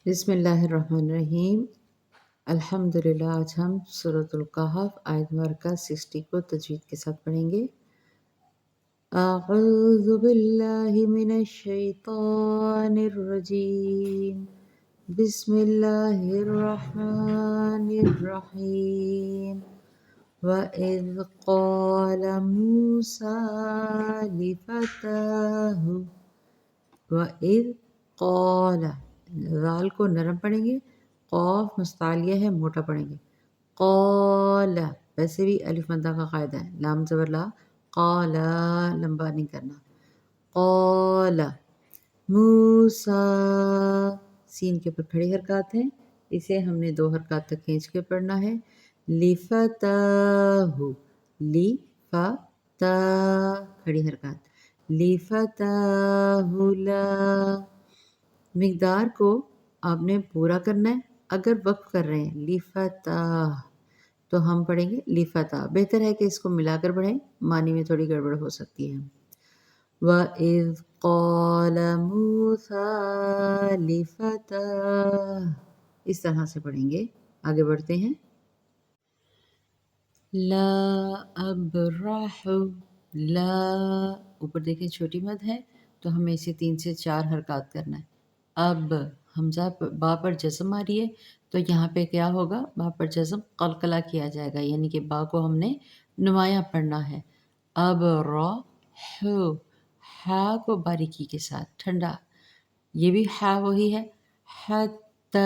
بسم اللہ الرحمن الرحیم۔ الحمدللہ آج ہم سورۃ الکہف آیت نمبر 60 کو تجوید کے ساتھ پڑھیں گے۔ اعوذ باللہ من الشیطان الرجیم، بسم اللہ الرحمن الرحیم۔ وَإِذْ قَالَ مُوسَىٰ لِفَتَاهُ، وَإِذْ قَالَ، ذال کو نرم پڑھیں گے، قاف مستعلیہ ہے موٹا پڑھیں گے۔ قال، ویسے بھی الف مدہ کا قاعدہ ہے، لام زبر لا، قال لمبا نہیں کرنا۔ قال موسیٰ، سین کے اوپر کھڑی حرکات ہیں، اسے ہم نے 2 حرکات تک کھینچ کے پڑھنا ہے۔ لفتاہ، لی فا تا، کھڑی حرکات، لفتاہ لا، مقدار کو آپ نے پورا کرنا ہے۔ اگر وقف کر رہے ہیں لفتاہ تو ہم پڑھیں گے لفتاہ، بہتر ہے کہ اس کو ملا کر پڑھیں، معنی میں تھوڑی گڑبڑ ہو سکتی ہے۔ وَإِذْ قَالَ مُوسَىٰ لِفَتَاهُ، اس طرح سے پڑھیں گے۔ آگے بڑھتے ہیں۔ لا ابرح، لا، اوپر دیکھیں چھوٹی مد ہے تو ہمیں اسے 3 سے 4 حرکات کرنا ہے۔ اب حمزہ با پر جزم آ رہی ہے تو یہاں پہ کیا ہوگا، با پر جزم قلقلہ کیا جائے گا، یعنی کہ با کو ہم نے نمایاں پڑھنا ہے۔ اب را ہو، ہا کو باریکی کے ساتھ ٹھنڈا، یہ بھی ہا وہی ہے۔ حتی،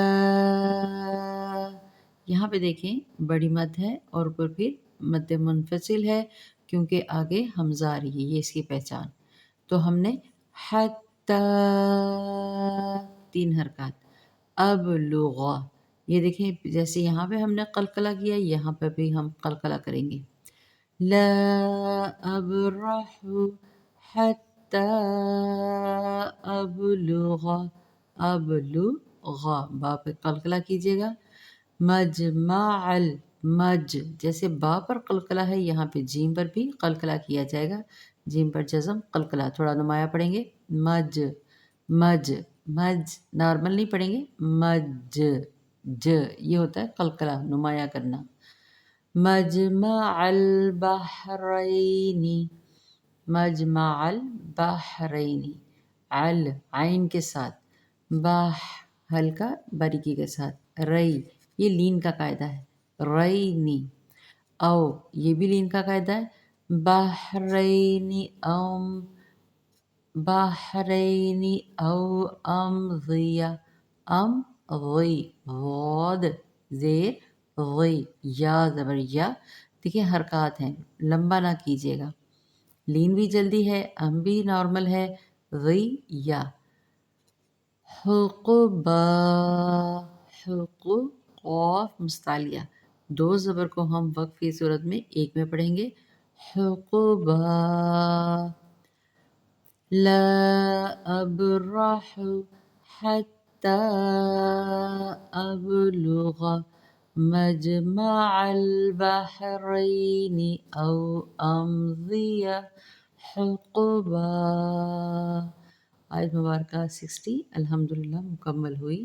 یہاں پہ دیکھیں بڑی مد ہے اور اوپر پھر مد منفصل ہے کیونکہ آگے حمزہ آ رہی ہے، یہ اس کی پہچان۔ تو ہم نے حتی 3 حرکات۔ اب لغا، یہ دیکھیں جیسے یہاں پہ ہم نے قلقلہ کیا، یہاں پہ بھی ہم قلقلہ کریں گے۔ لا ابرح حتی ابلغ، ابلغ، با پہ قلقلہ کیجیے گا۔ مجمع مج، جیسے با پر قلقلہ ہے یہاں پہ جیم پر بھی قلقلہ کیا جائے گا، جیم پر جزم قلقلہ، تھوڑا نمایاں پڑھیں گے۔ مج مج مج، نارمل نہیں پڑھیں گے، مج ج، یہ ہوتا ہے قلقلہ نمایاں کرنا۔ مجمع البحرین، مجمع البحرین، ال عین کے ساتھ، بح ہلکا باریکی کے ساتھ، رئی، یہ لین کا قاعدہ ہے، رینی، او یہ بھی لین کا قاعدہ ہے، بحرینی اوم، بحرینی او امضی، ام غی، غود زیر غی، یا زبر یا، دیکھیں حرکات ہیں، لمبا نہ کیجیے گا، لین بھی جلدی ہے، ام بھی نارمل ہے، غی یا۔ حقبا، حقو، قاف مستعلیہ، 2 زبر کو ہم وقفی صورت میں ایک میں پڑھیں گے۔ حقبا، لا ابرح حتی ابلغ مجمع البحرین او امضی حقبا۔ آیت مبارکہ 60 الحمدللہ مکمل ہوئی۔